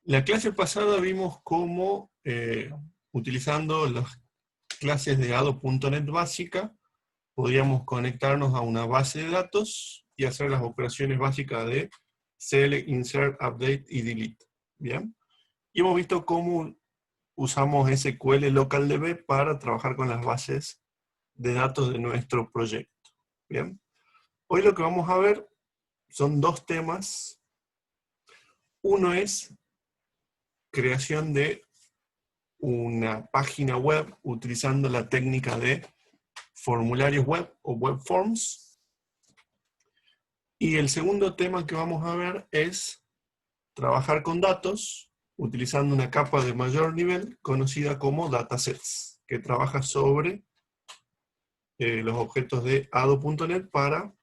La clase pasada vimos cómo, utilizando las clases de ADO.NET básica, podíamos conectarnos a una base de datos y hacer las operaciones básicas de select, insert, update y delete. ¿Bien? Y hemos visto cómo usamos SQL LocalDB para trabajar con las bases de datos de nuestro proyecto. ¿Bien? Hoy lo que vamos a ver son dos temas. Uno es creación de una página web utilizando la técnica de formularios web o web forms. Y el segundo tema que vamos a ver es trabajar con datos utilizando una capa de mayor nivel conocida como datasets, que trabaja sobre los objetos de ADO.NET para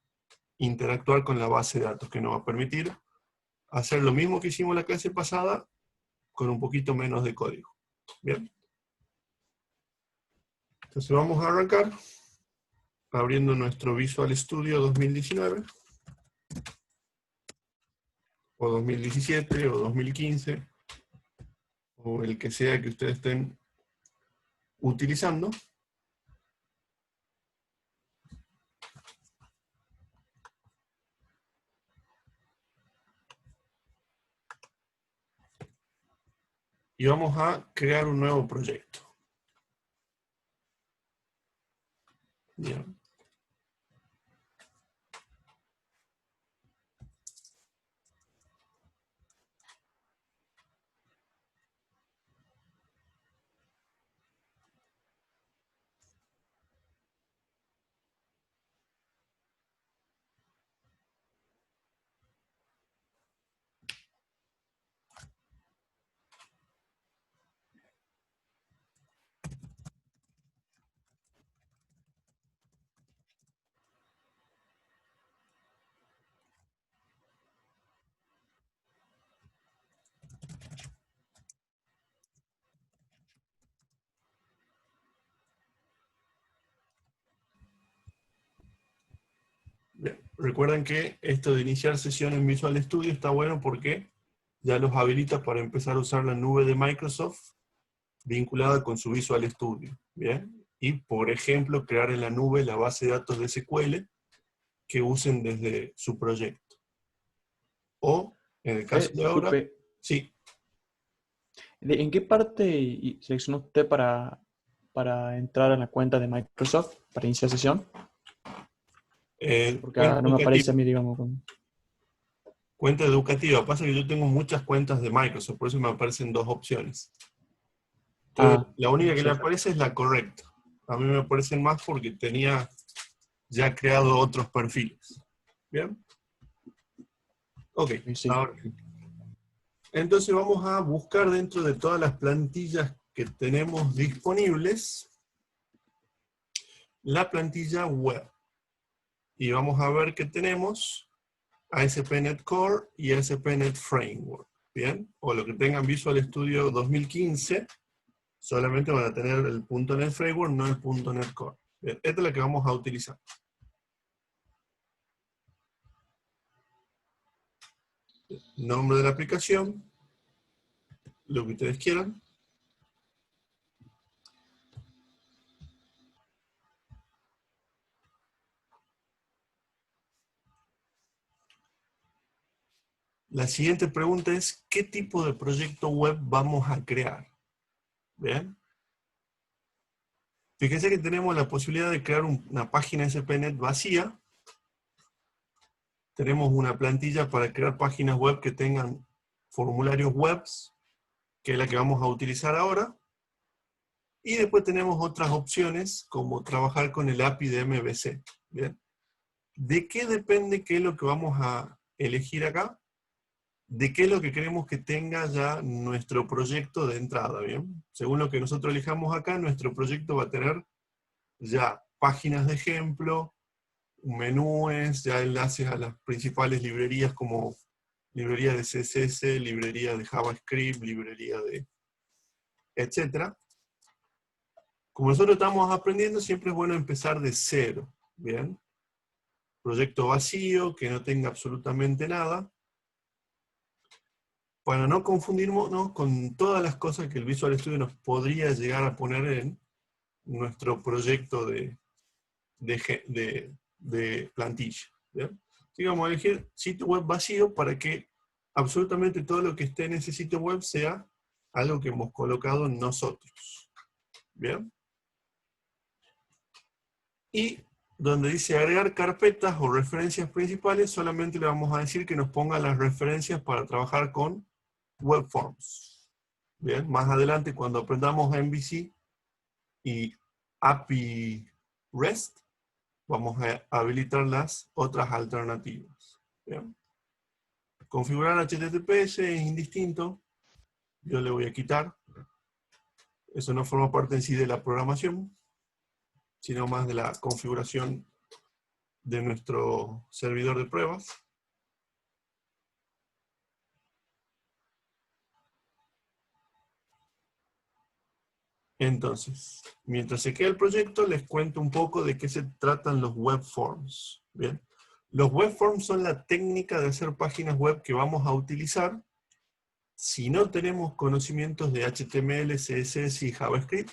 interactuar con la base de datos, que nos va a permitir hacer lo mismo que hicimos la clase pasada con un poquito menos de código. Bien. Entonces vamos a arrancar abriendo nuestro Visual Studio 2019, o 2017, o 2015, o el que sea que ustedes estén utilizando. Y vamos a crear un nuevo proyecto. Bien. Bien. Recuerden que esto de iniciar sesión en Visual Studio está bueno porque ya los habilita para empezar a usar la nube de Microsoft vinculada con su Visual Studio. Bien. Y, por ejemplo, crear en la nube la base de datos de SQL que usen desde su proyecto. O, en el caso de ahora, Disculpe, sí. ¿en qué parte seleccionó usted para entrar a la cuenta de Microsoft, para iniciar sesión? Porque Cuenta no me educativa. aparece a mí, digamos. Cuenta educativa. Pasa que yo tengo muchas cuentas de Microsoft, por eso me aparecen dos opciones. Entonces, la única que le sí. aparece es la correcta. A mí me aparecen más porque tenía ya creado otros perfiles. ¿Bien? Ok, Sí. ahora. Entonces vamos a buscar dentro de todas las plantillas que tenemos disponibles la plantilla web. Y vamos a ver que tenemos ASP.NET Core y ASP.NET Framework. ¿Bien? O lo que tengan Visual Studio 2015, solamente van a tener el .NET Framework, no el .NET Core. Bien, esta es la que vamos a utilizar. Nombre de la aplicación, lo que ustedes quieran. La siguiente pregunta es, ¿qué tipo de proyecto web vamos a crear? ¿Bien? Fíjense que tenemos la posibilidad de crear una página ASP.NET vacía. Tenemos una plantilla para crear páginas web que tengan formularios webs, que es la que vamos a utilizar ahora. Y después tenemos otras opciones, como trabajar con el API de MVC. ¿Bien? ¿De qué depende qué es lo que vamos a elegir acá? De qué es lo que queremos que tenga ya nuestro proyecto de entrada. ¿Bien? Según lo que nosotros elijamos acá, nuestro proyecto va a tener ya páginas de ejemplo, menúes, ya enlaces a las principales librerías como librería de CSS, librería de JavaScript, librería de etcétera. Como nosotros estamos aprendiendo, siempre es bueno empezar de cero. ¿Bien? Proyecto vacío, que no tenga absolutamente nada. para no confundirnos con todas las cosas que el Visual Studio nos podría llegar a poner en nuestro proyecto de plantilla. ¿Bien? Así que vamos a elegir sitio web vacío para que absolutamente todo lo que esté en ese sitio web sea algo que hemos colocado nosotros. ¿Bien? Y donde dice agregar carpetas o referencias principales, solamente le vamos a decir que nos ponga las referencias para trabajar con web forms. Bien, más adelante cuando aprendamos MVC y API REST, vamos a habilitar las otras alternativas. Bien. Configurar HTTPS es indistinto. Yo le voy a quitar. Eso no forma parte en sí de la programación, sino más de la configuración de nuestro servidor de pruebas. Entonces, mientras se queda el proyecto, les cuento un poco de qué se tratan los web forms. Bien. Los web forms son la técnica de hacer páginas web que vamos a utilizar si no tenemos conocimientos de HTML, CSS y JavaScript,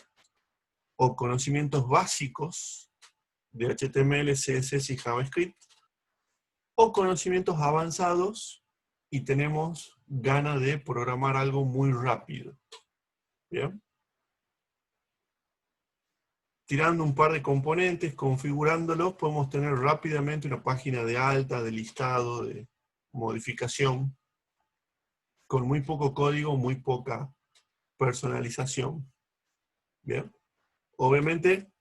o conocimientos básicos de HTML, CSS y JavaScript, o conocimientos avanzados y tenemos ganas de programar algo muy rápido. ¿Bien? Tirando un par de componentes, configurándolos, podemos tener rápidamente una página de alta, de listado, de modificación, con muy poco código, muy poca personalización. ¿Bien? Obviamente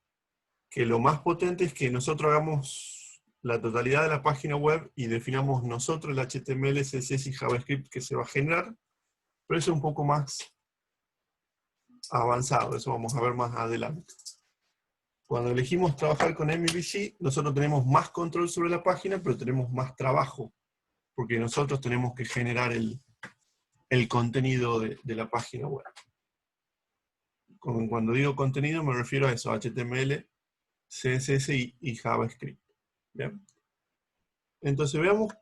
que lo más potente es que nosotros hagamos la totalidad de la página web y definamos nosotros el HTML, CSS y JavaScript que se va a generar, pero eso es un poco más avanzado, eso vamos a ver más adelante. Cuando elegimos trabajar con MVC, nosotros tenemos más control sobre la página, pero tenemos más trabajo, porque nosotros tenemos que generar el contenido de la página web. Cuando digo contenido me refiero a eso, HTML, CSS y JavaScript. ¿Bien? Entonces veamos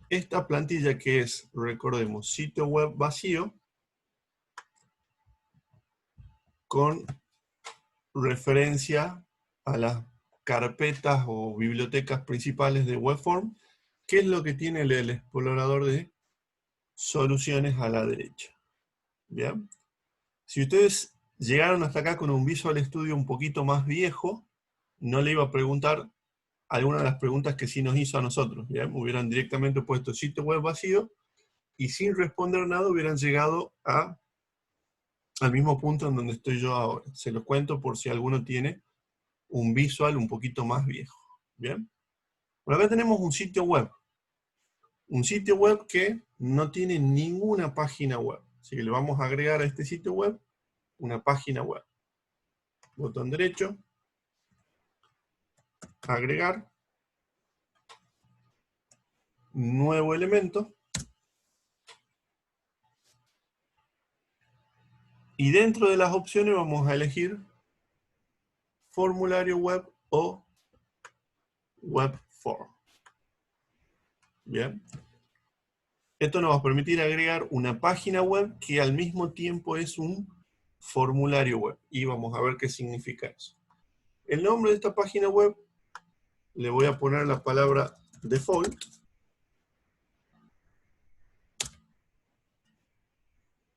esta plantilla que es, recordemos, sitio web vacío con referencia a las carpetas o bibliotecas principales de Webform. ¿Qué es lo que tiene el explorador de soluciones a la derecha? ¿Bien? Si ustedes llegaron hasta acá con un Visual Studio un poquito más viejo, no le iba a preguntar algunas de las preguntas que sí nos hizo a nosotros. ¿Bien? Hubieran directamente puesto sitio web vacío y sin responder nada hubieran llegado al mismo punto en donde estoy yo ahora. Se los cuento por si alguno tiene un visual un poquito más viejo. ¿Bien? Bueno, acá tenemos un sitio web. Un sitio web que no tiene ninguna página web. Así que le vamos a agregar a este sitio web una página web. Botón derecho. Agregar. Nuevo elemento. Y dentro de las opciones vamos a elegir formulario web o web form. Bien. Esto nos va a permitir agregar una página web que al mismo tiempo es un formulario web. Y vamos a ver qué significa eso. El nombre de esta página web le voy a poner la palabra default.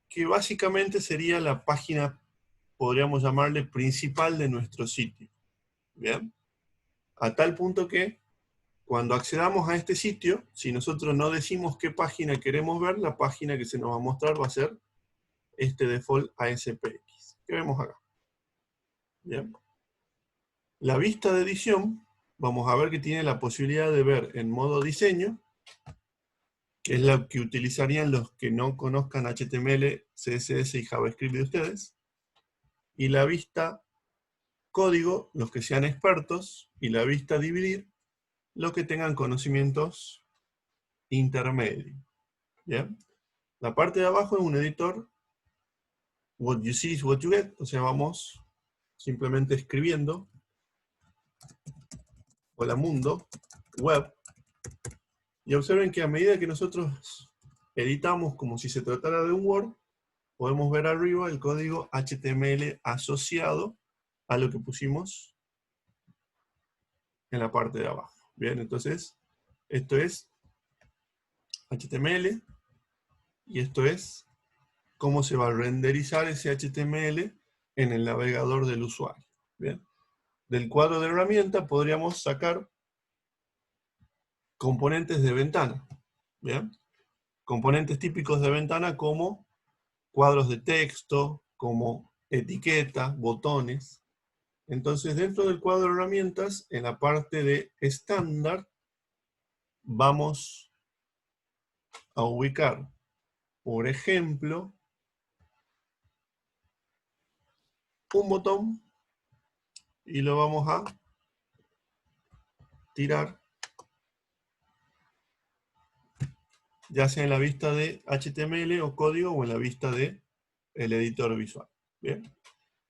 Que básicamente sería la página, podríamos llamarle principal de nuestro sitio. ¿Bien? A tal punto que cuando accedamos a este sitio, si nosotros no decimos qué página queremos ver, la página que se nos va a mostrar va a ser este default ASPX, que vemos acá. ¿Bien? La vista de edición, vamos a ver que tiene la posibilidad de ver en modo diseño, que es la que utilizarían los que no conozcan HTML, CSS y JavaScript de ustedes. Y la vista código, los que sean expertos, y la vista dividir, los que tengan conocimientos intermedios. ¿Bien? La parte de abajo es un editor, what you see is what you get, o sea, vamos simplemente escribiendo, hola mundo, web, y observen que a medida que nosotros editamos como si se tratara de un Word, podemos ver arriba el código HTML asociado a lo que pusimos en la parte de abajo. Bien, entonces, esto es HTML y esto es cómo se va a renderizar ese HTML en el navegador del usuario. Bien. Del cuadro de herramienta podríamos sacar componentes de ventana. ¿Bien? Componentes típicos de ventana como cuadros de texto, como etiquetas, botones. Entonces, dentro del cuadro de herramientas, en la parte de estándar, vamos a ubicar, por ejemplo, un botón y lo vamos a tirar, ya sea en la vista de HTML o código o en la vista de el editor visual. Bien.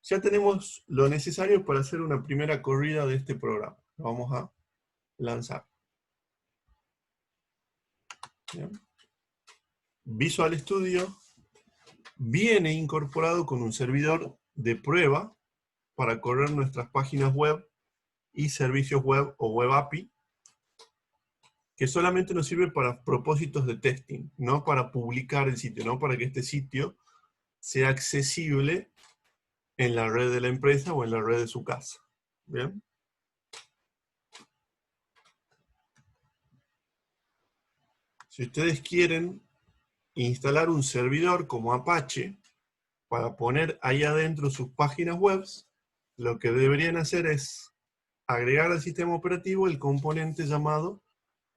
Ya tenemos lo necesario para hacer una primera corrida de este programa. Lo vamos a lanzar. Bien. Visual Studio viene incorporado con un servidor de prueba para correr nuestras páginas web y servicios web o web API, que solamente nos sirve para propósitos de testing, no para publicar el sitio, no para que este sitio sea accesible en la red de la empresa o en la red de su casa. ¿Bien? Si ustedes quieren instalar un servidor como Apache para poner ahí adentro sus páginas web, lo que deberían hacer es agregar al sistema operativo el componente llamado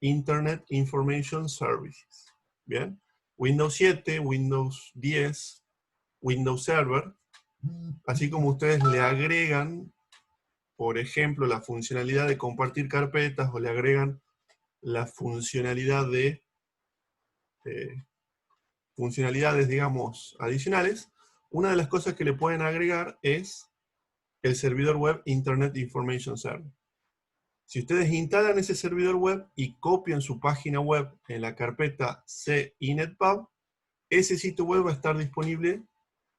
Internet Information Services. ¿Bien? Windows 7, Windows 10, Windows Server, así como ustedes le agregan, por ejemplo, la funcionalidad de compartir carpetas o le agregan la funcionalidad de funcionalidades, digamos, adicionales, una de las cosas que le pueden agregar es el servidor web Internet Information Server. Si ustedes instalan ese servidor web y copian su página web en la carpeta CINETPUB, ese sitio web va a estar disponible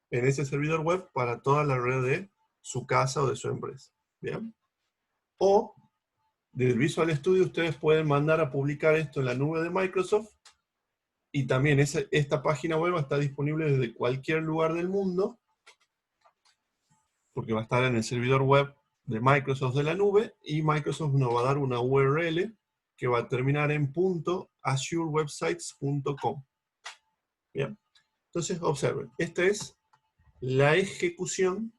en ese servidor web para toda la red de su casa o de su empresa. ¿Bien? O, desde el Visual Studio, ustedes pueden mandar a publicar esto en la nube de Microsoft, y también esta página web está disponible desde cualquier lugar del mundo, porque va a estar en el servidor web de Microsoft de la nube, y Microsoft nos va a dar una URL que va a terminar en .azurewebsites.com. Bien. Entonces, observen, esta es la ejecución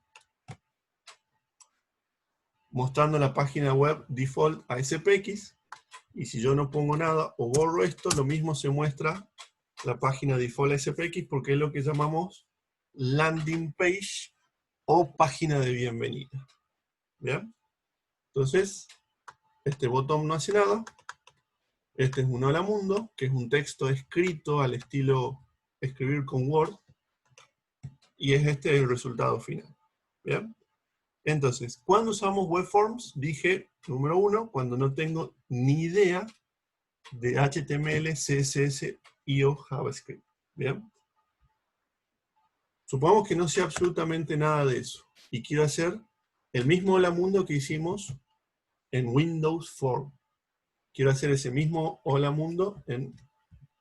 mostrando la página web default ASPX, y si yo no pongo nada o borro esto, lo mismo se muestra la página default ASPX, porque es lo que llamamos landing page o página de bienvenida. ¿Bien? Entonces, este botón no hace nada. Este es un hola mundo, que es un texto escrito al estilo escribir con Word, y es este el resultado final. ¿Bien? Entonces, ¿cuándo usamos webforms? Dije, número 1, cuando no tengo ni idea de HTML, CSS y o JavaScript. ¿Bien? Supongamos que no sé absolutamente nada de eso, y quiero hacer el mismo hola mundo que hicimos en Windows Form. Quiero hacer ese mismo hola mundo en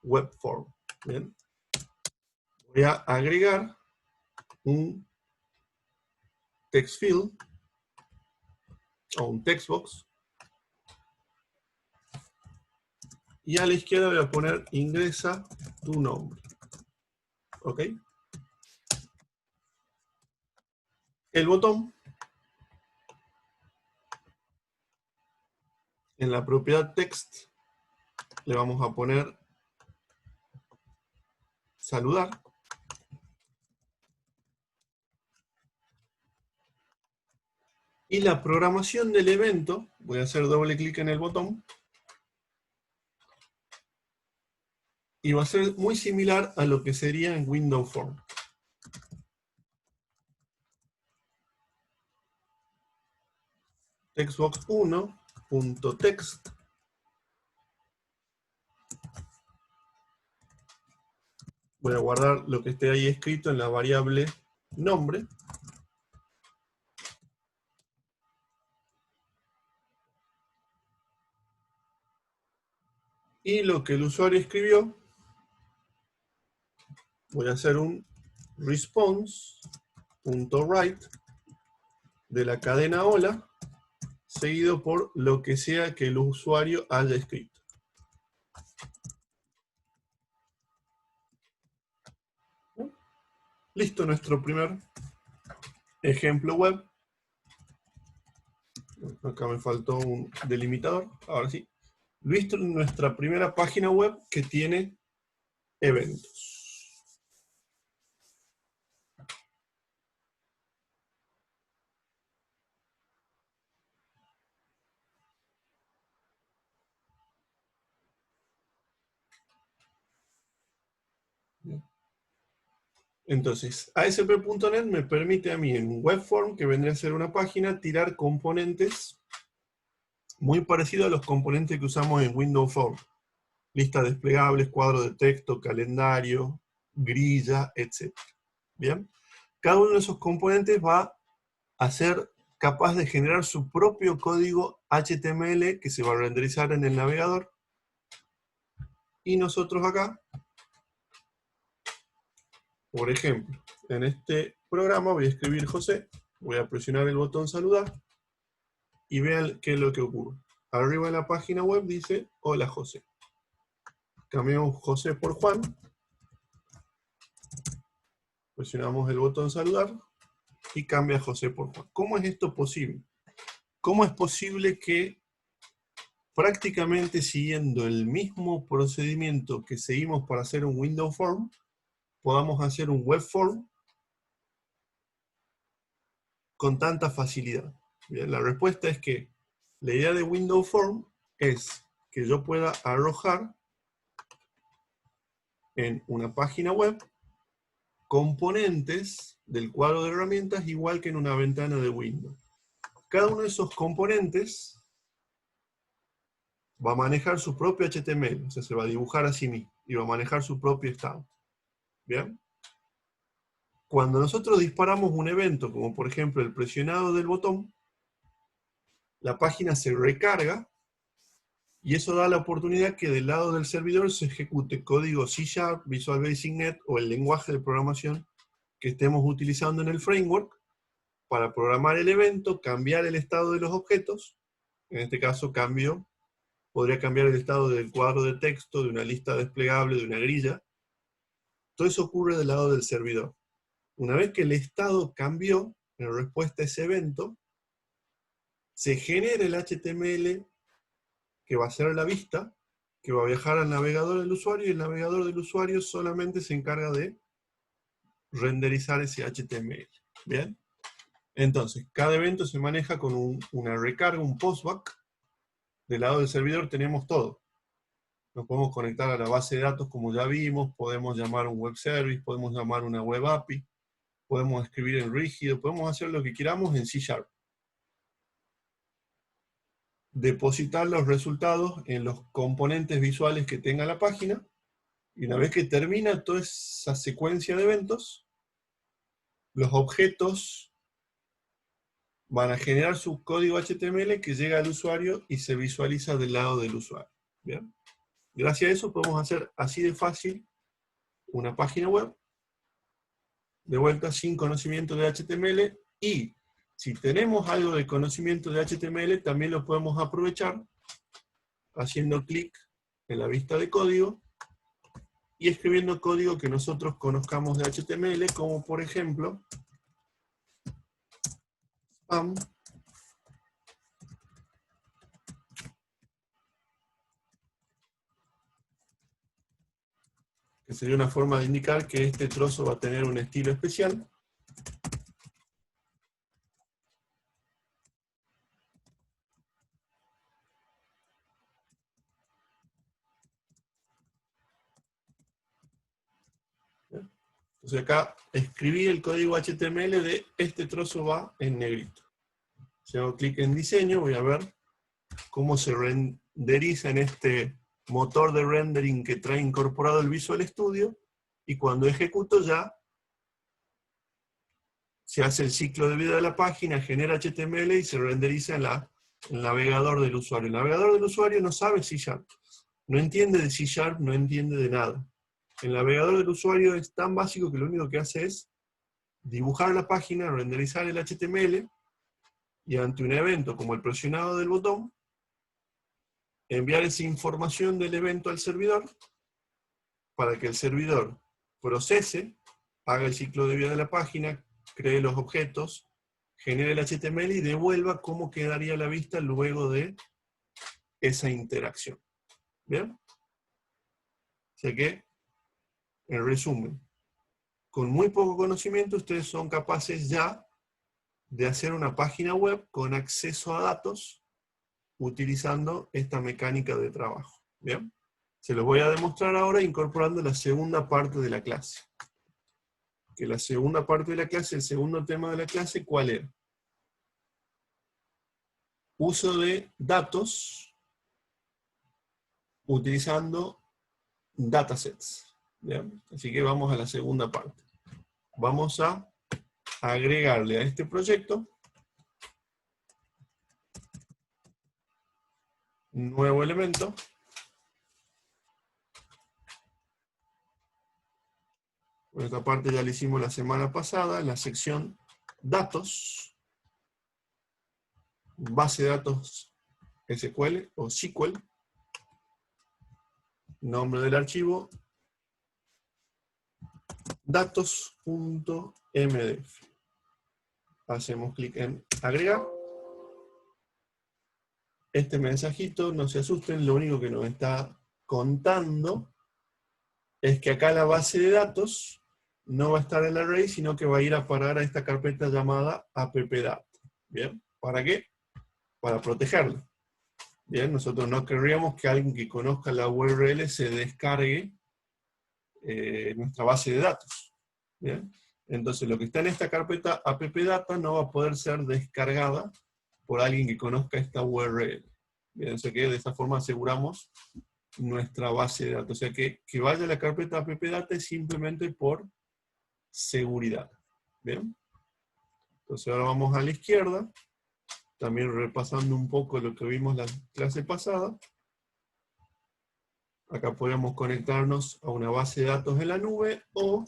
Web Form. ¿Bien? Voy a agregar un text field o un text box, y a la izquierda voy a poner ingresa tu nombre. ¿Ok? El botón, en la propiedad text, le vamos a poner saludar. Y la programación del evento, voy a hacer doble clic en el botón, y va a ser muy similar a lo que sería en Windows Form. Textbox1.text Voy a guardar lo que esté ahí escrito en la variable nombre. Y lo que el usuario escribió, voy a hacer un response.write de la cadena hola, seguido por lo que sea que el usuario haya escrito. Listo nuestro primer ejemplo web. Acá me faltó un delimitador, ahora sí. Listo nuestra primera página web que tiene eventos. Entonces, ASP.NET me permite a mí en un webform, que vendría a ser una página, tirar componentes muy parecidos a los componentes que usamos en Windows Form. Lista desplegables, cuadro de texto, calendario, grilla, etc. ¿Bien? Cada uno de esos componentes va a ser capaz de generar su propio código HTML que se va a renderizar en el navegador. Y nosotros acá, por ejemplo, en este programa voy a escribir José, voy a presionar el botón saludar y vean qué es lo que ocurre. Arriba en la página web dice, hola José. Cambiamos José por Juan. Presionamos el botón saludar y cambia José por Juan. ¿Cómo es esto posible? ¿Cómo es posible que prácticamente siguiendo el mismo procedimiento que seguimos para hacer un Windows Form, podamos hacer un web form con tanta facilidad? Bien, la respuesta es que la idea de Windows Form es que yo pueda arrojar en una página web componentes del cuadro de herramientas igual que en una ventana de Windows. Cada uno de esos componentes va a manejar su propio HTML, o sea, se va a dibujar a sí mismo y va a manejar su propio estado. ¿Bien? Cuando nosotros disparamos un evento, como por ejemplo el presionado del botón, la página se recarga y eso da la oportunidad que del lado del servidor se ejecute código C#, Visual Basic Net o el lenguaje de programación que estemos utilizando en el framework para programar el evento, cambiar el estado de los objetos. En este caso podría cambiar el estado del cuadro de texto, de una lista desplegable, de una grilla. Todo eso ocurre del lado del servidor. Una vez que el estado cambió en respuesta a ese evento, se genera el HTML que va a ser la vista, que va a viajar al navegador del usuario, y el navegador del usuario solamente se encarga de renderizar ese HTML. ¿Bien? Entonces, cada evento se maneja con una recarga, un postback. Del lado del servidor tenemos todo. Nos podemos conectar a la base de datos como ya vimos, podemos llamar un web service, podemos llamar una web API, podemos escribir en rígido, podemos hacer lo que queramos en C#. Depositar los resultados en los componentes visuales que tenga la página, y una vez que termina toda esa secuencia de eventos, los objetos van a generar su código HTML que llega al usuario y se visualiza del lado del usuario. ¿Bien? Gracias a eso podemos hacer así de fácil una página web, de vuelta sin conocimiento de HTML, y si tenemos algo de conocimiento de HTML también lo podemos aprovechar haciendo clic en la vista de código y escribiendo código que nosotros conozcamos de HTML, como por ejemplo spam, que sería una forma de indicar que este trozo va a tener un estilo especial. Entonces acá escribí el código HTML de este trozo va en negrito. Si hago clic en diseño, voy a ver cómo se renderiza en este motor de rendering que trae incorporado el Visual Studio, y cuando ejecuto ya se hace el ciclo de vida de la página, genera HTML y se renderiza en el navegador del usuario. El navegador del usuario no sabe C#, no entiende de C#, no entiende de nada. El navegador del usuario es tan básico que lo único que hace es dibujar la página, renderizar el HTML, y ante un evento como el presionado del botón, enviar esa información del evento al servidor, para que el servidor procese, haga el ciclo de vida de la página, cree los objetos, genere el HTML y devuelva cómo quedaría la vista luego de esa interacción. ¿Bien? O sea que, en resumen, con muy poco conocimiento ustedes son capaces ya de hacer una página web con acceso a datos utilizando esta mecánica de trabajo. ¿Bien? Se los voy a demostrar ahora incorporando la segunda parte de la clase. Que la segunda parte de la clase, el segundo tema de la clase, ¿cuál era? Uso de datos utilizando datasets. ¿Bien? Así que vamos a la segunda parte. Vamos a agregarle a este proyecto un nuevo elemento. Por esta parte ya lo hicimos la semana pasada, en la sección datos, base de datos SQL o SQL, nombre del archivo, datos.mdf. Hacemos clic en agregar. Este mensajito, no se asusten, lo único que nos está contando es que acá la base de datos no va a estar en el array, sino que va a ir a parar a esta carpeta llamada appdata. ¿Bien? ¿Para qué? Para protegerla. Bien, nosotros no querríamos que alguien que conozca la URL se descargue nuestra base de datos. ¿Bien? Entonces lo que está en esta carpeta appdata no va a poder ser descargada por alguien que conozca esta URL. Bien, o sea que de esta forma aseguramos nuestra base de datos. O sea que vaya a la carpeta appdata es simplemente por seguridad. ¿Bien? Entonces ahora vamos a la izquierda, también repasando un poco lo que vimos la clase pasada. Acá podemos conectarnos a una base de datos en la nube o,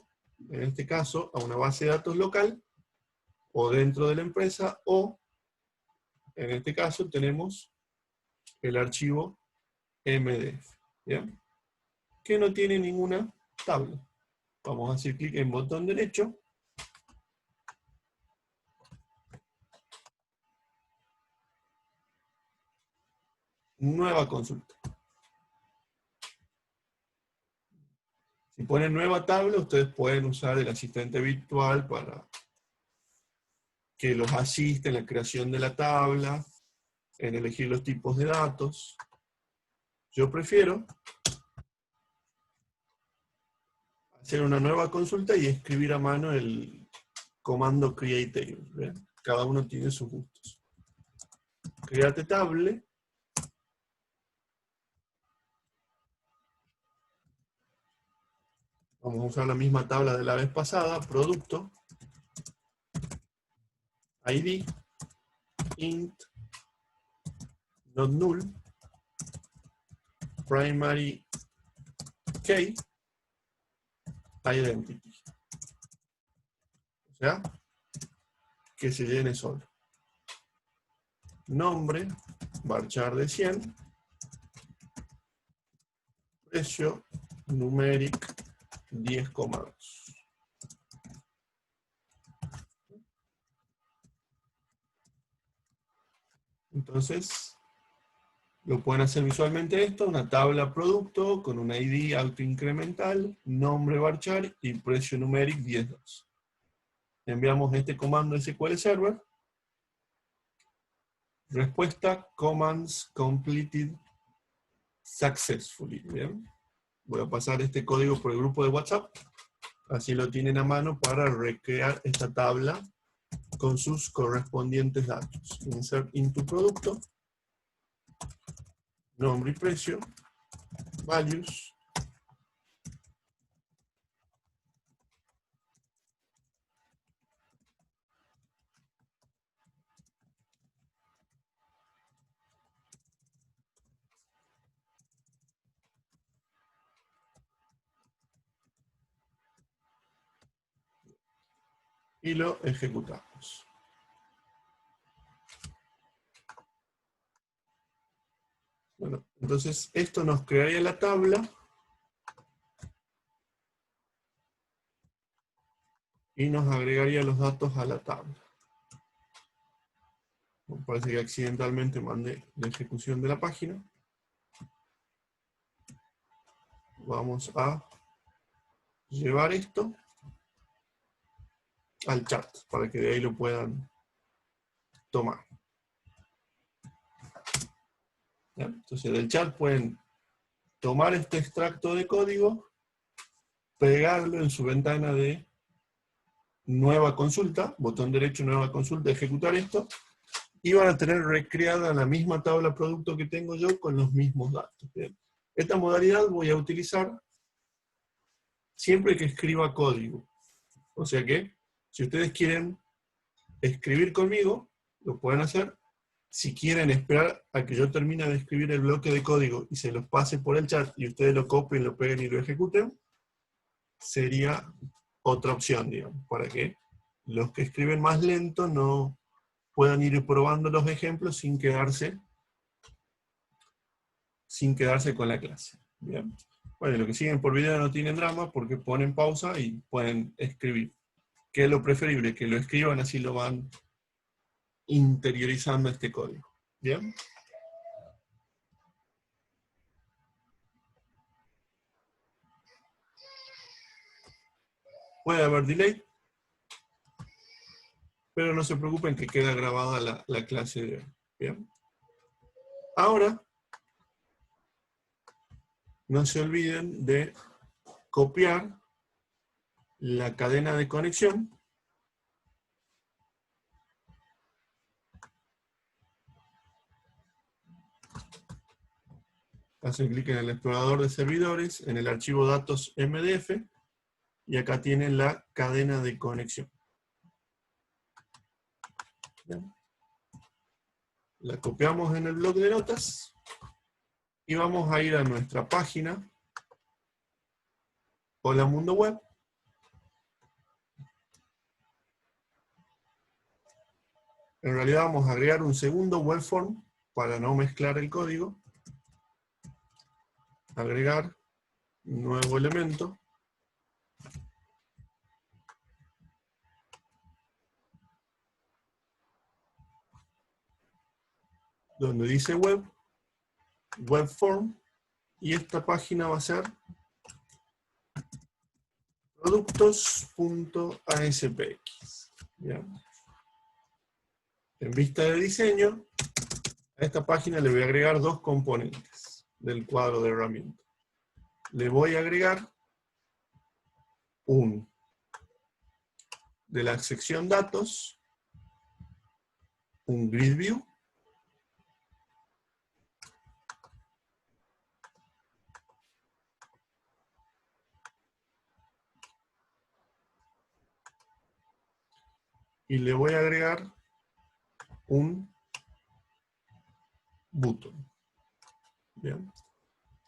en este caso, a una base de datos local o dentro de la empresa o, en este caso, tenemos el archivo MDF. ¿Bien? Que no tiene ninguna tabla. Vamos a hacer clic en botón derecho. Nueva consulta. Si ponen nueva tabla, ustedes pueden usar el asistente virtual para que los asista en la creación de la tabla, en elegir los tipos de datos. Yo prefiero hacer una nueva consulta y escribir a mano el comando create table. ¿Ven? Cada uno tiene sus gustos. Create table. Vamos a usar la misma tabla de la vez pasada. Producto. ID. Int. Not null. Primary key. Identity. O sea, que se llene solo. Nombre, varchar de 100. Precio, numeric 10,2. Entonces, lo pueden hacer visualmente esto, una tabla producto con un ID autoincremental, nombre varchar y precio numeric 10,2. Enviamos este comando a SQL Server. Respuesta, commands completed successfully. ¿Bien? Voy a pasar este código por el grupo de WhatsApp. Así lo tienen a mano para recrear esta tabla con sus correspondientes datos. Insert into producto. Nombre y precio. Values. y lo ejecutamos. Bueno, entonces esto nos crearía la tabla y nos agregaría los datos a la tabla. Me parece que accidentalmente mandé la ejecución de la página. Vamos a llevar esto al chat para que de ahí lo puedan tomar. ¿Ya? Entonces del chat pueden tomar este extracto de código, pegarlo en su ventana de nueva consulta, botón derecho, nueva consulta, ejecutar esto, y van a tener recreada la misma tabla producto que tengo yo con los mismos datos. ¿Bien? Esta modalidad voy a utilizar siempre que escriba código. O sea que, si ustedes quieren escribir conmigo, lo pueden hacer. Si quieren esperar a que yo termine de escribir el bloque de código y se los pase por el chat y ustedes lo copien, lo peguen y lo ejecuten, sería otra opción, digamos, para que los que escriben más lento no puedan ir probando los ejemplos sin quedarse con la clase. ¿Bien? Bueno, los que siguen por video no tienen drama porque ponen pausa y pueden escribir. ¿Qué es lo preferible? Que lo escriban, así lo van interiorizando este código. ¿Bien? Puede haber delay, pero no se preocupen que queda grabada la clase de hoy. ¿Bien? Ahora, no se olviden de copiar la cadena de conexión hacen clic en el explorador de servidores, en el archivo datos MDF, y acá tienen la cadena de conexión. ¿Bien? La copiamos en el bloc de notas, y vamos a ir a nuestra página, Hola Mundo Web, en realidad vamos a agregar un segundo web form, para no mezclar el código, agregar nuevo elemento, donde dice web, web form, y esta página va a ser productos.aspx. En vista de diseño, a esta página le voy a agregar dos componentes del cuadro de herramientas. Le voy a agregar un de la sección datos, un grid view, y le voy a agregar un button. Bien.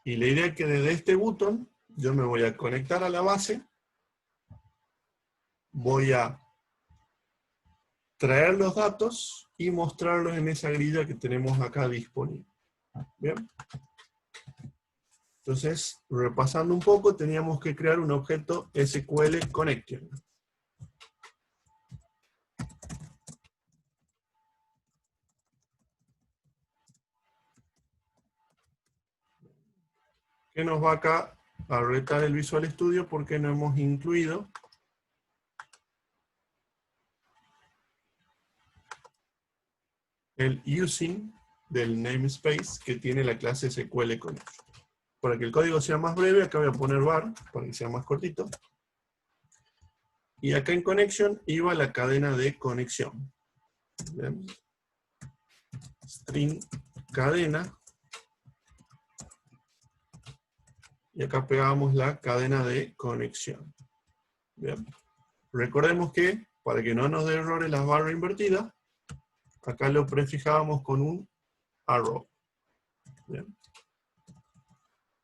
Y la idea es que desde este button yo me voy a conectar a la base, voy a traer los datos y mostrarlos en esa grilla que tenemos acá disponible. Bien. Entonces, repasando un poco, teníamos que crear un objeto SQL Connection. Que nos va acá a retar el Visual Studio porque no hemos incluido el using del namespace que tiene la clase SQL Connection. Para que el código sea más breve, acá voy a poner var, para que sea más cortito. Y acá en connection iba la cadena de conexión. ¿Ven? String cadena. Y acá pegamos la cadena de conexión. ¿Bien? Recordemos que, para que no nos dé errores las barras invertidas, acá lo prefijábamos con un arrow. ¿Bien?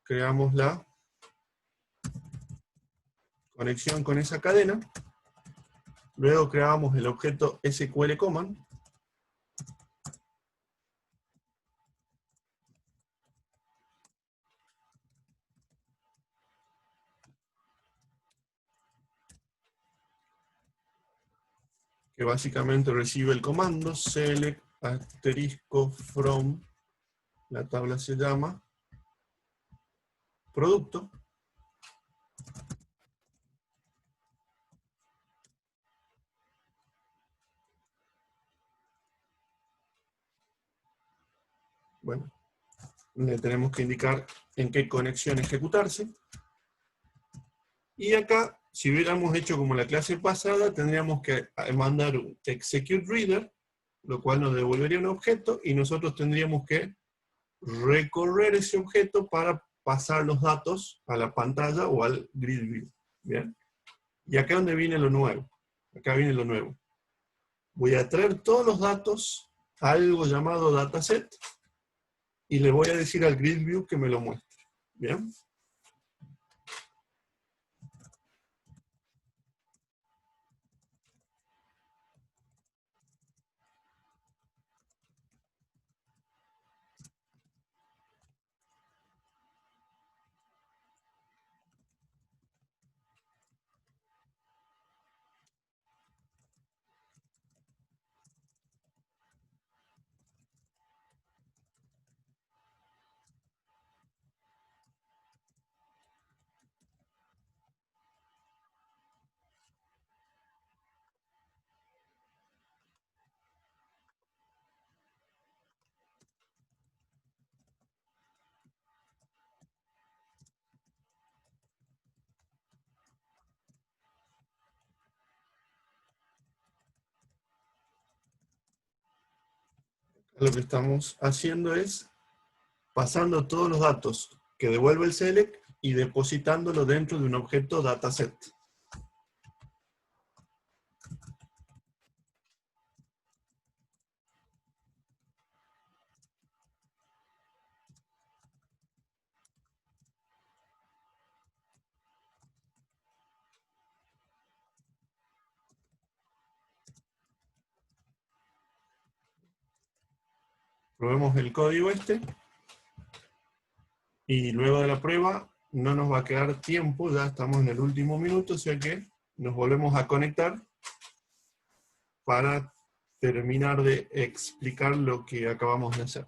Creamos la conexión con esa cadena. Luego creamos el objeto SQL Command. Que básicamente recibe el comando select asterisco from, la tabla se llama producto. Bueno, le tenemos que indicar en qué conexión ejecutarse. Y acá, si hubiéramos hecho como la clase pasada, tendríamos que mandar un execute reader, lo cual nos devolvería un objeto, y nosotros tendríamos que recorrer ese objeto para pasar los datos a la pantalla o al grid view. ¿Bien? Y acá es donde viene lo nuevo. Acá viene lo nuevo. Voy a traer todos los datos a algo llamado dataset y le voy a decir al grid view que me lo muestre. ¿Bien? Lo que estamos haciendo es pasando todos los datos que devuelve el select y depositándolo dentro de un objeto dataset. Probemos el código este. Y luego de la prueba no nos va a quedar tiempo, ya estamos en el último minuto, o sea que nos volvemos a conectar para terminar de explicar lo que acabamos de hacer.